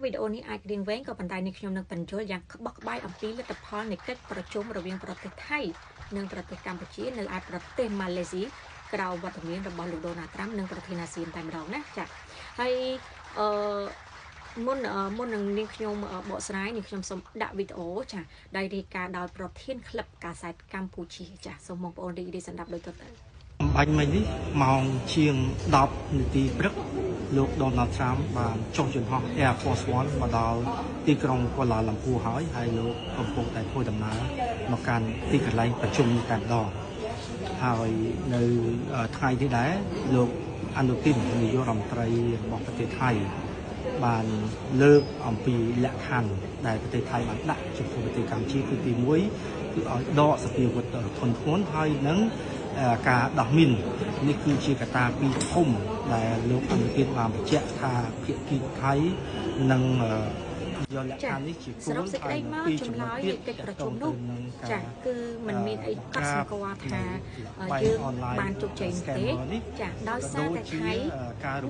វីដេអូនេះអាចរៀងវែងក៏ប៉ុន្តែនេះខ្ញុំនឹងបញ្ចូលយ៉ាងក្បោះក្បាយអំពីលទ្ធផលនៃកិច្ចប្រជុំរវាងប្រទេសថៃនិងប្រទេសកម្ពុជានៅឯប្រទេសម៉ាឡេស៊ីក្រៅវត្តមានរបស់លោកដូណាល់ត្រាំនិងប្រធានាស៊ានតែម្ដងណាចាហើយមុននឹងនាងខ្ញុំបកស្រាយនេះខ្ញុំសូមដាក់វីដេអូចាដែលរាយការណ៍ដោយប្រធានក្លឹបកាសែតកម្ពុជាចាសូមបងប្អូនរីករាយស្ដាប់ដូចតទៅបាញ់មិញនេះម៉ោងជាង10នាទីព្រឹកលោក Donald Trump បានចុះយន្តហោះ Air Force One មកដល់ទីក្រុងកូឡាឡាំពូហើយលោកកំពុងតែធ្វើដំណើរមកកាន់ទីកន្លែងប្រជុំនេះតែម្ដងហើយនៅថ្ងៃនេះដែរលោកអនុទាននាយករដ្ឋមន្ត្រីរបស់ប្រទេសថៃបានលើកអំពីលក្ខខណ្ឌដែលប្រទេសថៃបានដាក់ចំពោះប្រទេសកម្ពុជាគឺទី1គឺឲ្យដកសភាវុធធនធ្ងន់ហើយនឹងការដោះមីននេះគឺជាកត្តាពីរធំដែលលោកអនុទានបានបញ្ជាក់ថាភាគីថៃនឹងយកលក្ខខណ្ឌនេះជាគោលហើយពីចម្លើយកិច្ចប្រជុំនោះចាគឺมันមានអីកត់សម្គាល់ថាយើងបានជោគជ័យទេចាដោយសារតែថៃ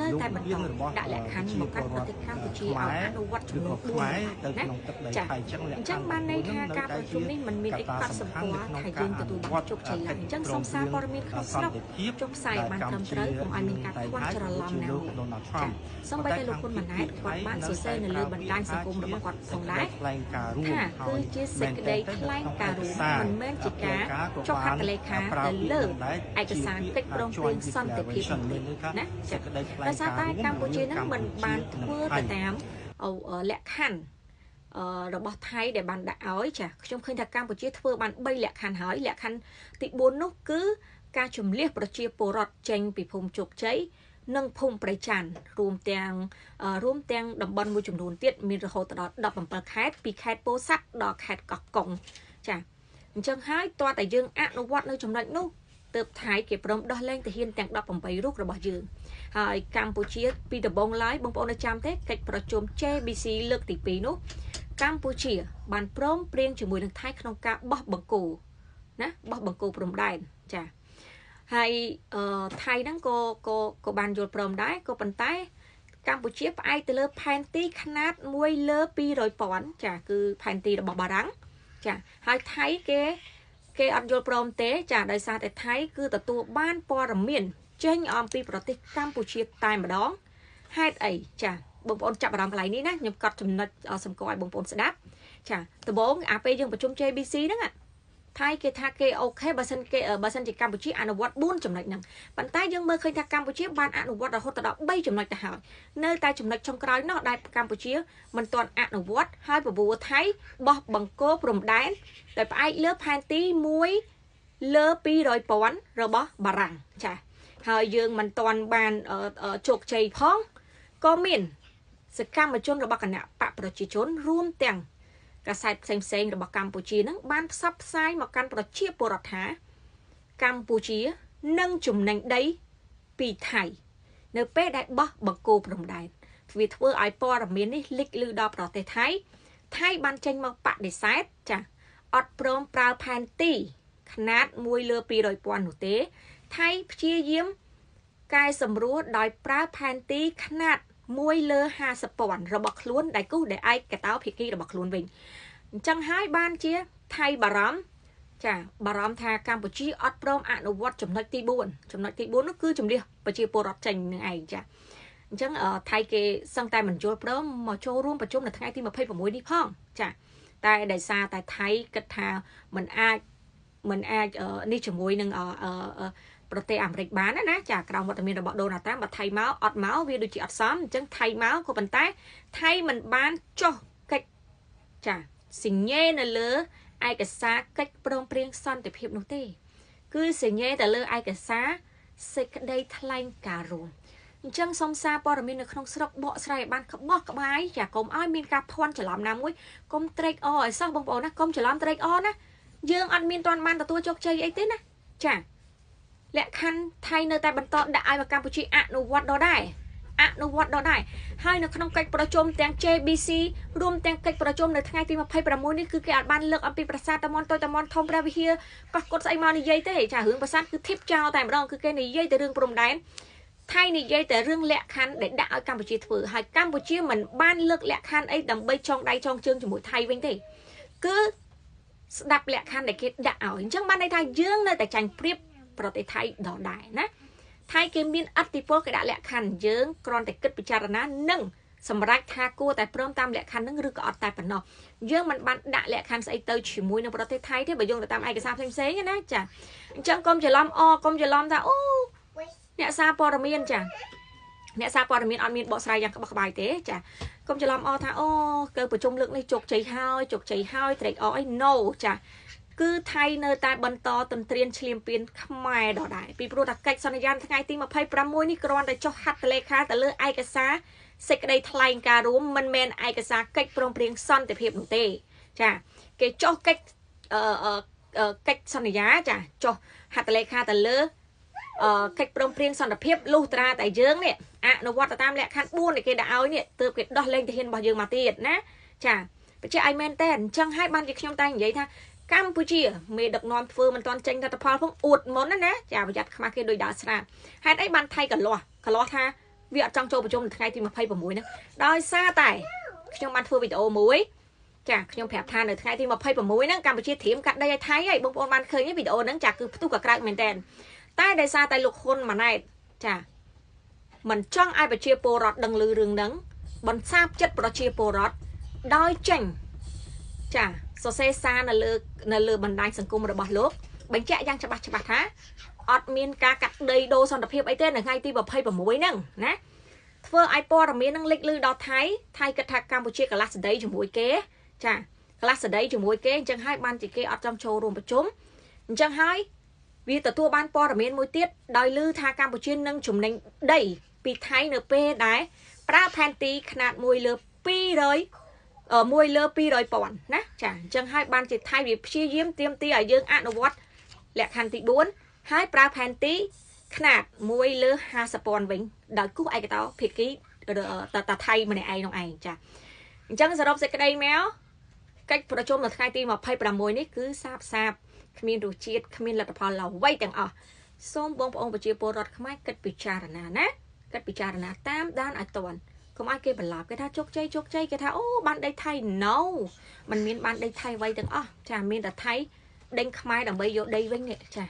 នៅតែបន្តដាក់លក្ខខណ្ឌមកកាន់ប្រទេសកម្ពុជាឲ្យអនុវត្តចំនួន4ទៅក្នុងទឹកដីថៃអញ្ចឹងបានន័យថាការប្រជុំនេះมันមានអីកត់សម្គាល់ថាយើងទទួលបានជោគជ័យឡើយអញ្ចឹងសូមសារព័ត៌មានក្នុងស្រុកចុះផ្សាយបានត្រឹមត្រូវកុំឲ្យមានការខ្វះច្រឡំណាមួយចាសូម្បីតែលោកហ៊ុនម៉ាណែតគាត់បានសរសេរនៅលើបណ្ដាញសង្គមរបស់គាត់ផងដែរថាគឺជាសេចក្តីថ្លែងការណ៍រួមមិនមែនជាការចុះហត្ថលេខាទៅលើឯកសារកិច្ចព្រមព្រៀងសន្តិភាពទេណាចាដោយសារតែកម្ពុជានឹងមិនបានធ្វើទៅតាមលក្ខខណ្ឌរបស់ថៃដែលបានដាក់ឲ្យចាខ្ញុំឃើញថាកម្ពុជាធ្វើបាន3លក្ខខណ្ឌហើយលក្ខខណ្ឌទី4នោះគឺការជំលះប្រជាពលរដ្ឋចេញពីភូមិជោគជ័យនិងភូមិប្រៃច័ន្ទរួមទាំងតំបន់មួយចំនួនទៀតមានរហូតដល់17ខេត្តពីខេត្តពោធិ៍សាត់ដល់ខេត្តកោះកុងចាអញ្ចឹងហើយតើតែយើងអនុវត្តនៅចំណុចនោះទើបថៃគេព្រមដោះលែងទាហានទាំង18រូបរបស់យើងហើយកម្ពុជាពីដំបូងឡើយបងប្អូនចាំទេកិច្ចប្រជុំ JBC លើកទី2នោះកម្ពុជាបានព្រមព្រៀងជាមួយនឹងថៃក្នុងការបោះបង្គោលណាបោះបង្គោលព្រំដែនចាហើយថៃហ្នឹងក៏បានយល់ព្រមដែរក៏ប៉ុន្តែកម្ពុជាផ្អែកទៅលើផែនទីខ្នាត1លើ200,000ចាគឺផែនទីរបស់បារាំងចាហើយថៃគេអត់យល់ព្រមទេចាដោយសារតែថៃគឺទទួលបានព័ត៌មានចេញអំពីប្រទេសកម្ពុជាតែម្ដងហេតុអីចាបងប្អូនចាប់អារម្មណ៍កន្លែងនេះណាខ្ញុំកត់ចំណុចសម្គាល់ឲ្យបងប្អូនស្ដាប់ចាដំបូងពេលយើងប្រជុំ JBC ហ្នឹងថៃគេថាគេអូខេបើសិនជាកម្ពុជាអនុវត្ត4ចំណុចហ្នឹងប៉ុន្តែយើងមើលឃើញថាកម្ពុជាបានអនុវត្តរហូតដល់3ចំណុចទៅហើយនៅតែចំណុចចុងក្រោយនោះដែលកម្ពុជាមិនទាន់អនុវត្តហើយបបួរថៃបោះបង្គោលព្រំដែនដោយផ្អែកលើផែនទី1លើ200,000របស់បារាំងចាហើយយើងមិនទាន់បានជោគជ័យផងក៏មានសកម្មជនរបស់គណៈបកប្រជាជនរួមទាំងកាសែតផ្សេងរបស់កម្ពុជានឹងបានផ្សព្វផ្សាយមកកាន់ប្រជាពលរដ្ឋថាកម្ពុជានឹងចំណេញដីពីថៃនៅពេលដែលបោះបង្គោលព្រំដែនវាធ្វើឲ្យព័ត៌មាននេះលេចលឺដល់ប្រទេសថៃបានចេញមកបដិសេធចាអត់ព្រមប្រើផែនទីខ្នាត1លើ200,000នោះទេថៃព្យាយាមកែសម្រួលដោយប្រើផែនទីខ្នាត1លើ50,000របស់ខ្លួនដែលគូដែលឯកតោភាគីរបស់ខ្លួនវិញអញ្ចឹងហើយបានជាថៃបារម្ភចាបារម្ភថាកម្ពុជាអត់ព្រមអនុវត្តចំណុចទី4នោះគឺជំនះប្រជាពលរដ្ឋចេញនឹងឯងចាអញ្ចឹងថៃគេសឹងតែមិនយល់ព្រមមកចូលរួមប្រជុំនៅថ្ងៃទី26នេះផងចាតែដោយសារតែថៃគិតថាមិនអាចនេះជាមួយនឹងប្រទេសអាមេរិកបានណាចាក្រោមវត្តមានរបស់ដូណាល់ត្រាំបើថៃមកអត់មកវាដូចជាអត់សមអញ្ចឹងថៃមកក៏ប៉ុន្តែថៃមិនបានចុះកិច្ចចាសញ្ញេនៅលើឯកសារកិច្ចព្រមព្រៀងសន្តិភាពនោះទេគឺសញ្ញេទៅលើឯកសារសេចក្តីថ្លែងការណ៍រួមអញ្ចឹងសូមសារព័ត៌មាននៅក្នុងស្រុកបកស្រាយឲ្យបានក្បោះក្បាយចាកុំឲ្យមានការភ័ន្តច្រឡំណាមួយកុំត្រេកអរឲ្យសោះបងប្អូនណាកុំច្រឡំត្រេកអរណាយើងអត់មានទាន់បានទទួលជោគជ័យអីទេណាចាលក្ខខណ្ឌថៃនៅតែបន្តដាក់ឲ្យកម្ពុជាអនុវត្តដល់ដែរហើយនៅក្នុងកិច្ចប្រជុំទាំង JBC រួមទាំងកិច្ចប្រជុំនៅថ្ងៃទី26នេះគឺគេអាចបានលើកអំពីប្រាសាទតាម៉ុនតូចតាម៉ុនធំព្រះវិហារកោះកុដស្អីមកនិយាយទេចារឿងប្រាសាទគឺធៀបចោលតែម្ដងគឺគេនិយាយទៅរឿងព្រំដែន thay này dây tại riêng lẹ khăn để đạo Campuchia thử hay Campuchia mình ban lực lẹ khăn ấy đầm bay trong đây trong chương cho mũi thay vinh thì cứ đập lẹ khăn để cái đạo chẳng ban đây thay dương nơi tại tranh priếp pro để thay đỏ đại nè thay cái miên atipo cái đã lẹ khăn dương còn tại kết bị chả na nângสำหรับทากูแต่เพิ่มตามแหละคันนั่งรึกอดแต่ปนนอเยอะมันบันดาแหละคันใส่เตยฉีมุยในประเทศไทยที่ไปยงแต่ตามไอกระซาเซ็งๆนะจ้ะจังกรมจะล้อมกรมจะล้อมท่าโอ้เนี่ยซาปอร์เมียนจ้ะเนี่ยซาปอร์เมียนออนเมียนบอกสายยังกระบายเตะจ้ะกรมจะล้อมท่าโอ้เกิดประชุมเลือกในจกใจห้อยจกใจห้อยเตะไอ้โน่จ้ะคือไทยเนยตายบรรทอตนเตรียนเฉลียมเปลี่ยนขมายดอกได้ปีโปรดักไก่สัญญาณทั้งไงตีมาไพ่ประมวยนี่กรอนแต่เจ้าฮัตเลขาแต่เลือกไอกระซาเสกได้ทลายการรู้มันเมนไอกระซาเก็กโปร่งเปลี่ยนซ่อนแต่เพียบหนุ่มเตะจ้ะเกจจ่อเก็กเก็กสัญญาจ้ะจ่อฮัตเลขาแต่เลือกเก็กโปร่งเปลี่ยนซ่อนแต่เพียบลูตราแต่เยื้องเนี่ยนวัตตามแหละขั้นบุญในเกดเอาเนี่ยเติมเกดดอเล่นจะเห็นบ่เยื้องมาตีดนะจ้ะไปเจอไอเมนเต้นจังให้บ้านจะขยมตายอย่างไรท่ากัมพูชีเมดักนอนฟืมันตอนเจงกัตพอลพงอุดมนนั่นนะจ่าประหยัดมาเกโดยดาสนาให้ได้บันไทยกันล้อท่าวิจังโจประชุมไทยที่มาไพ่ประมวยนะโดยซาแต่ขยมบันฟืวิดีโอมวยจ้ะขยมแผลทานในไทยที่มาไพ่ประมวยนั่งกัมพูชีเถียมกันได้ไทยไอ้บางคนมันเคยเนี่ยวิดีโอนั่งจากคือตู้กับกระเมนเตนใต้ได้ซาแต่ลูกคนมาในจ้ะมันจ้องไอ้ประเชียโปรดดังลือเรื่องนั้นบนทราบจัดประเชียโปรดโดยเจงจ้ะโซเซซาในเรือบันไดสังคมระบาดโลกบัญชียังฉบับฮะอดมีนกากัดเดยโดสันตะเพียบไอเต้นในไงตีแบบไพ่แบบมวยนั่งนะเพื่อไอปอร์มีนั่งเล็กลือดอไทยกระทักกัมพูชีกับลาสเดย์จมูกเก๋จ้ะลาสเดย์จมูกเก๋จังให้บ้านจีเก๋อดจำโชว์รวมประชุมจังให้วีแต่ตัวบ้านปอร์มีมวยเตี้ยดอยลือทากัมพูชีนั่งจุ่มในได้ปีไทยเนื้อเป้ได้ปลาแพนตีขนาดมวยเรือปีเลยมวยเลือปีโดยปอนนะจ้ะจังให้บ้านจิตไทยวิชีเยี่ยมเตรียมตียืงอนุวัตแหลกคันติบุญให้ปลาแพนตีขนาดมวยเลือฮาสปอนวิ่งดอยกู้ไอกระเตาเพียกี้ตาไทยมันในไอน้องไอจ้ะจังสำหรับเสกได้แมวcáchประชุมในไทยตีมาไพ่ประมวยนี่คือทราบขมิ้นดูจีดขมิ้นหลักพอเราไว้จังส้มบงปองปจีโปรดขมิ้นกัดปิจารณานะกัดปิจารณาตามด้านอัตวันก็ไม่เก็บบัลลับก็ถ้าจกใจก็ถ้าโอ้บ้านได้ไทย no มันมีบ้านได้ไทยไว้จังจ้ะมีแต่ไทยเด้งขมายดังใบโยได้ไว้เนี่ยจ้ะ